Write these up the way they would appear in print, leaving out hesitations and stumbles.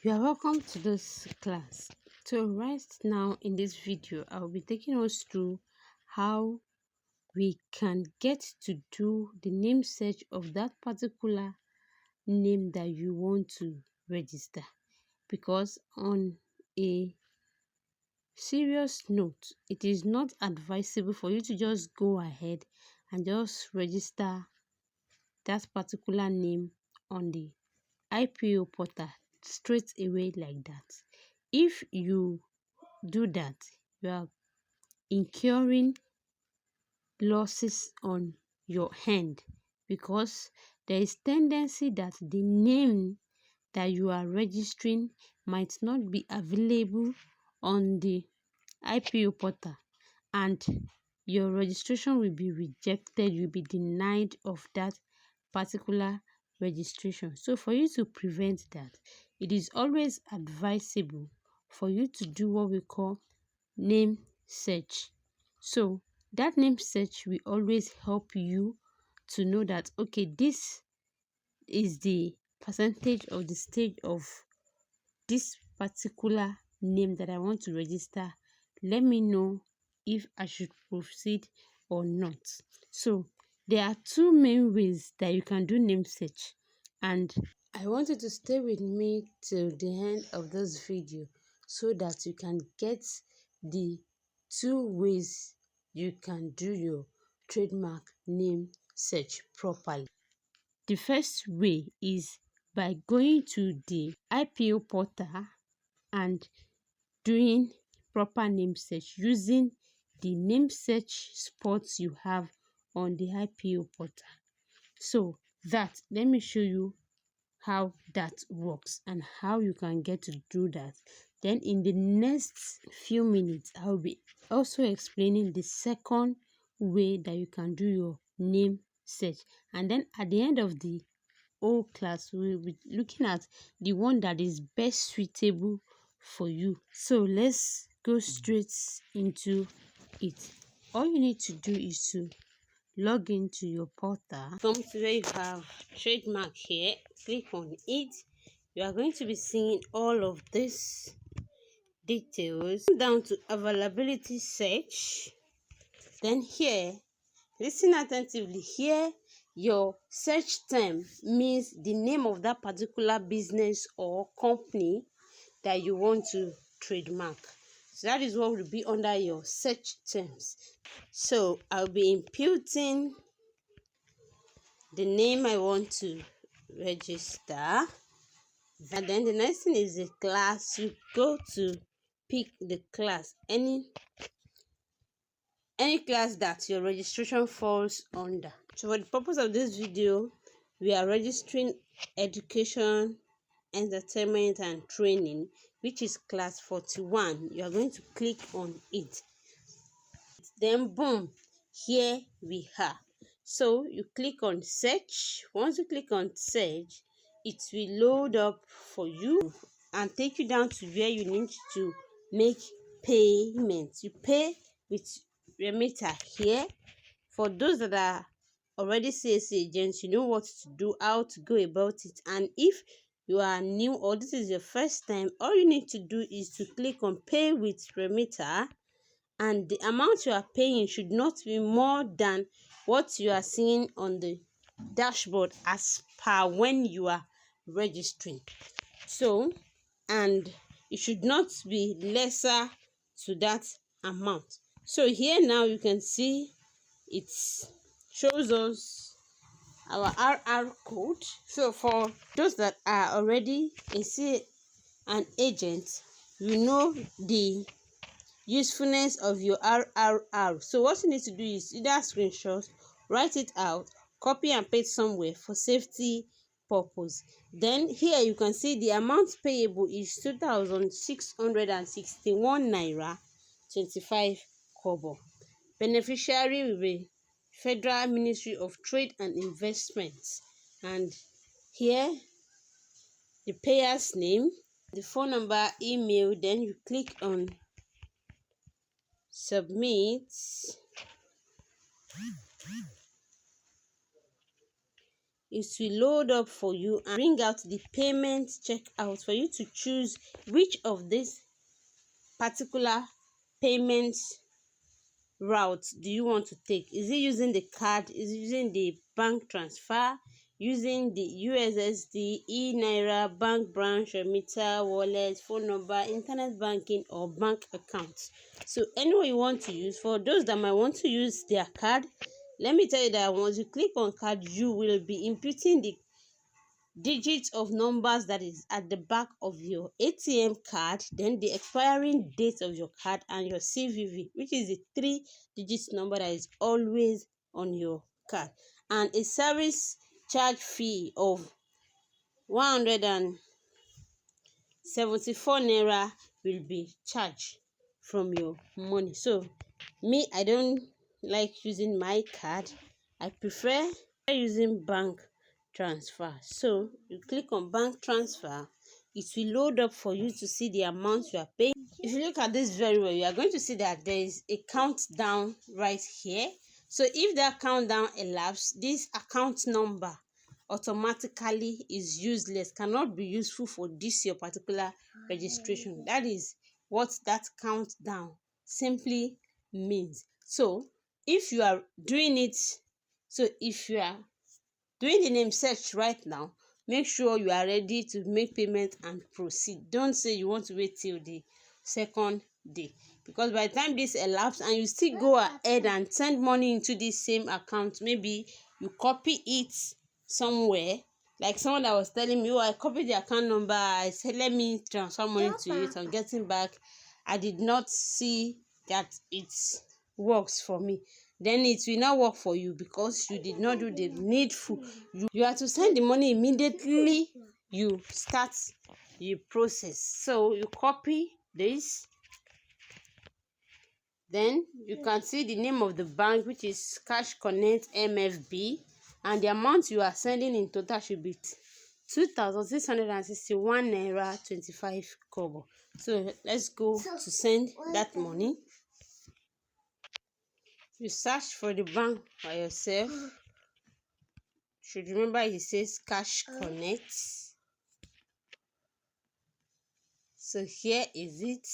You are welcome to this class. So right now in this video, I will be taking us through how we can get to do the name search of that particular name that you want to register. Because on a serious note, it is not advisable for you to just go ahead and just register that particular name on the IPO portal straight away like that. If you do that, you are incurring losses on your hand because there is tendency that the name that you are registering might not be available on the IPO portal and your registration will be rejected, you'll be denied of that particular registration. So for you to prevent that, it is always advisable for you to do what we call name search. So that name search will always help you to know that, okay, this is the percentage of the stage of this particular name that I want to register. Let me know if I should proceed or not. So there are two main ways that you can do name search, and I want you to stay with me till the end of this video so that you can get the two ways you can do your trademark name search properly. The first way is by going to the IPO portal and doing proper name search using the name search spots you have on the IPO portal. So that, let me show you how that works and how you can get to do that. Then in the next few minutes, I'll be also explaining the second way that you can do your name search. And then at the end of the whole class, we'll be looking at the one that is best suitable for you. So let's go straight into it. All you need to do is to log into your portal. Come to where you have trademark here, click on it. You are going to be seeing all of these details down to availability search. Then here, listen attentively. Here, your search term means the name of that particular business or company that you want to trademark. So that is what will be under your search terms. So I'll be imputing the name I want to register. And then the next thing is the class. You go to pick the class, any class that your registration falls under. So for the purpose of this video, we are registering education, entertainment and training, which is class 41. You are going to click on it. Then boom, here we are. So you click on search. Once you click on search, it will load up for you and take you down to where you need to make payments. You pay with remitter here. For those that are already sales agents, you know what to do, how to go about it. And if you are new or this is your first time, all you need to do is to click on pay with remitter, and the amount you are paying should not be more than what you are seeing on the dashboard as per when you are registering. So, and it should not be lesser to that amount. So here now you can see it shows us our RR code. So for those that are already an agent, you know the usefulness of your RRR. So what you need to do is either screenshot, write it out, copy and paste somewhere for safety purpose. Then here you can see the amount payable is 2,661 naira 25 kobo. Beneficiary will be Federal Ministry of Trade and Investments, and here the payer's name, the phone number, email. Then you click on submit. it will load up for you and bring out the payment checkout for you to choose which of these particular payment route do you want to take. Is it using the card? Is it using the bank transfer, using the USSD, e-naira, bank branch, remitter, wallet, phone number, internet banking, or bank account? So anyone you want to use. For those that might want to use their card, let me tell you that once you click on card, you will be inputting the digits of numbers that is at the back of your ATM card, then the expiring date of your card, and your CVV, which is the 3 digits number that is always on your card. And a service charge fee of 174 naira will be charged from your money. So me, I don't like using my card. I prefer using bank transfer. So you click on bank transfer, it will load up for you to see the amount you are paying. If you look at this very well, you are going to see that there is a countdown right here. So if that countdown elapses, this account number automatically is useless, cannot be useful for this your particular registration. That is what that countdown simply means. So if you are doing it, if you are doing the name search right now, make sure you are ready to make payment and proceed. Don't say you want to wait till the second day, because by the time this elapses and you still go ahead and send money into this same account, maybe you copy it somewhere, like someone that was telling me, oh, I copied the account number, I said let me transfer money to it, I'm getting back, I did not see that it works for me, then it will not work for you because you did not do the needful. You have to send the money immediately you start the process. So you copy this, then you can see the name of the bank, which is Cash Connect MFB, and the amount you are sending in total should be 2,661 naira 25 kobo. So let's go to send that money. You search for the bank by yourself. Should remember it says Cash Connect. So here is it.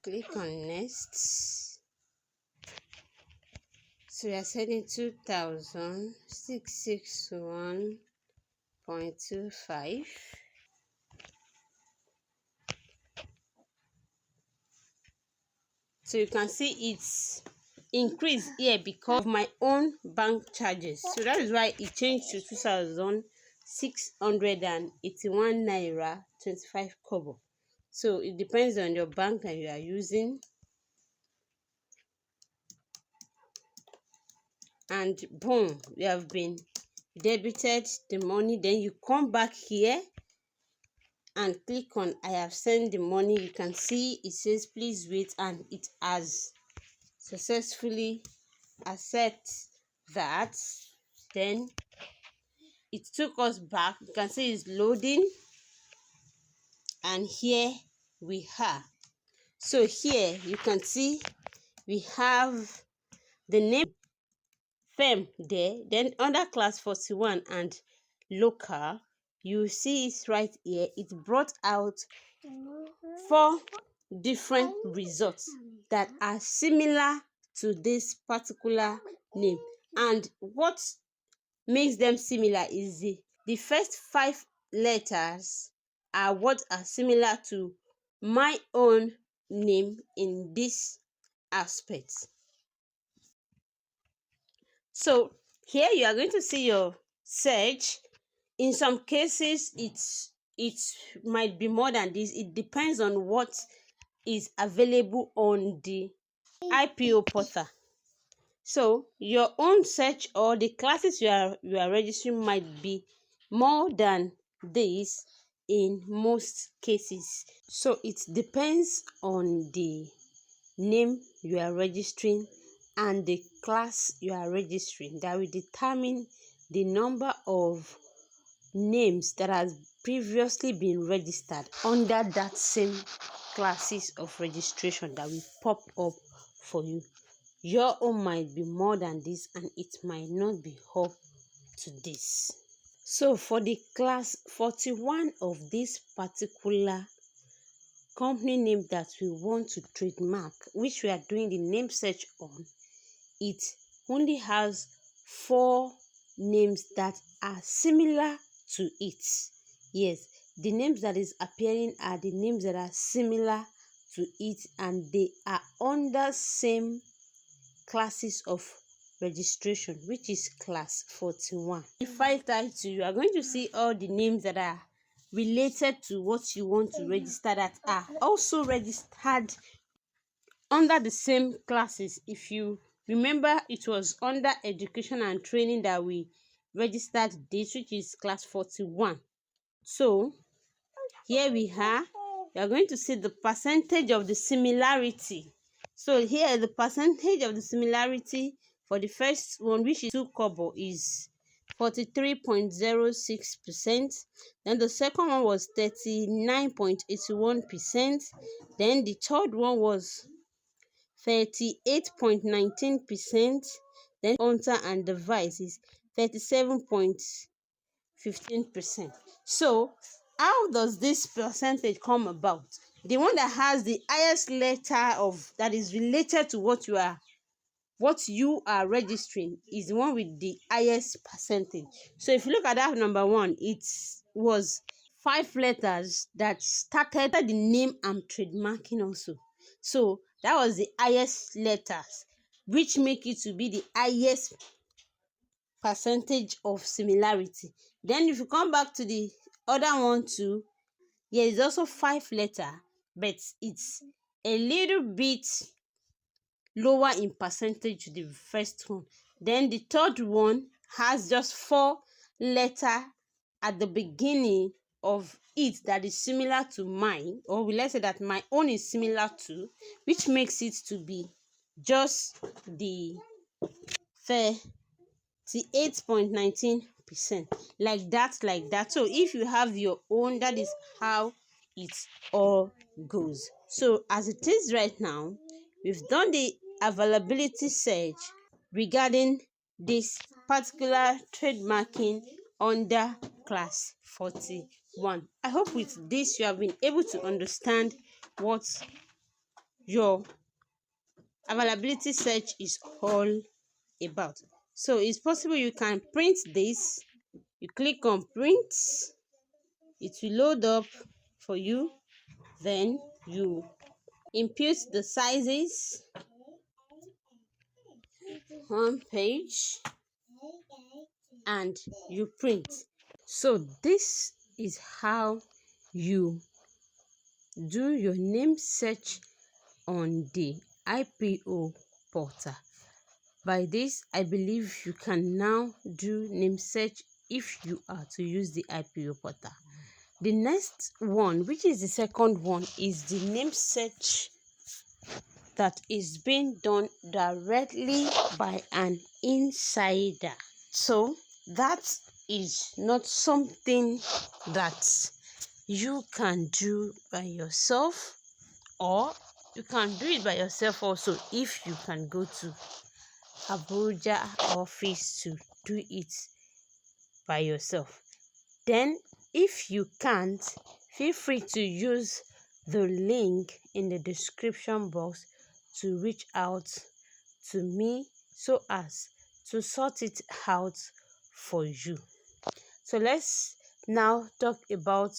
Click on next. So we are sending 2,661.25. So you can see it's increased here because of my own bank charges. So that is why it changed to 2,681 naira 25 kobo. So it depends on your bank that you are using. And boom, you have been debited the money. Then you come back here and click on I have sent the money. You can see it says please wait, and it has successfully accept that. Then it took us back. You can see it's loading, and here we are. So here you can see we have the name firm there. Then under class 41 and local, you see it right here. It brought out 4 different results that are similar to this particular name, and what makes them similar is the first 5 letters are what are similar to my own name in this aspect. So here you are going to see your search. In some cases it might be more than this. It depends on what is available on the IPO portal. So your own search or the classes you are registering might be more than this in most cases. So it depends on the name you are registering and the class you are registering that will determine the number of names that has previously been registered under that same classes of registration that will pop up for you. your own might be more than this and it might not be up to this. So for the class 41 of this particular company name that we want to trademark, which we are doing the name search on, it only has 4 names that are similar to it. Yes, the names that is appearing are the names that are similar to it, and they are under same classes of registration, which is class 41. If I type to you are going to see all the names that are related to what you want to register that are also registered under the same classes. If you remember, it was under education and training that we registered this, which is class 41. So here we are going to see the percentage of the similarity. So here the percentage of the similarity for the first one, which is 2 kobo, is 43.06%. Then the second one was 39.81%. Then the third one was 38.19%. Then enter and device is 37.15%. So how does this percentage come about? The one that has the highest letter of that is related to what you are registering is the one with the highest percentage. So if you look at that number 1, it was 5 letters that started the name I'm trademarking also. So that was the highest letters, which make it to be the highest percentage of similarity. Then if you come back to the other one too, yeah, it's also 5 letters, but it's a little bit lower in percentage to the first one. Then the third one has just 4 letters at the beginning of it that is similar to mine, or let's say that my own is similar to, which makes it to be just the 38.19%, like that. So if you have your own, that is how it all goes. So as it is right now, we've done the availability search regarding this particular trademarking under class 41. I hope with this you have been able to understand what your availability search is all about. So it's possible you can print this. You click on print, it will load up for you. Then you input the sizes on page and you print. So this is how you do your name search on the IPO portal. By this, I believe you can now do name search if you are to use the IPO portal. The next one, which is the second one, is the name search that is being done directly by an insider. So that is not something that you can do by yourself, or you can do it by yourself also if you can go to Abuja office to do it by yourself. Then if you can't, feel free to use the link in the description box to reach out to me so as to sort it out for you. So let's now talk about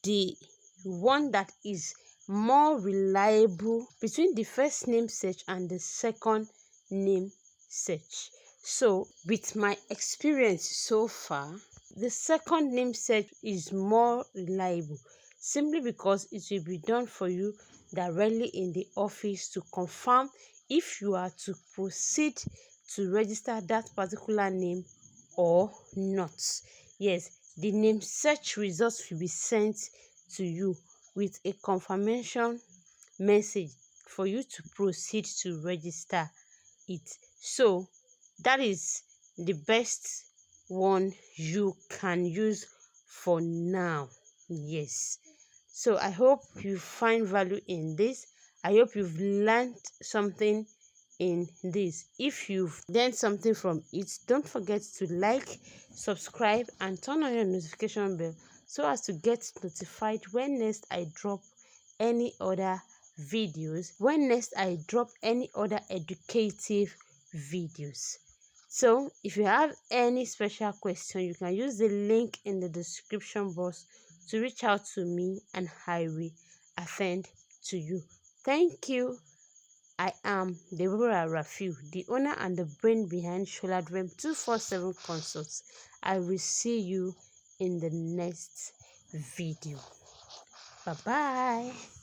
the one that is more reliable between the first name search and the second name search. So with my experience so far, the second name search is more reliable simply because it will be done for you directly in the office to confirm if you are to proceed to register that particular name or not. Yes, the name search results will be sent to you with a confirmation message for you to proceed to register it. So that is the best one you can use for now. Yes, so I hope you find value in this. I hope you've learned something in this. If you've learned something from it, don't forget to like, subscribe, and turn on your notification bell so as to get notified when next I drop any other educative videos. So if you have any special question, you can use the link in the description box to reach out to me and I will attend to you. Thank you. I am Deborah Rafiu, the owner and the brain behind Sholadrem 247 Consults. I will see you in the next video. Bye-bye.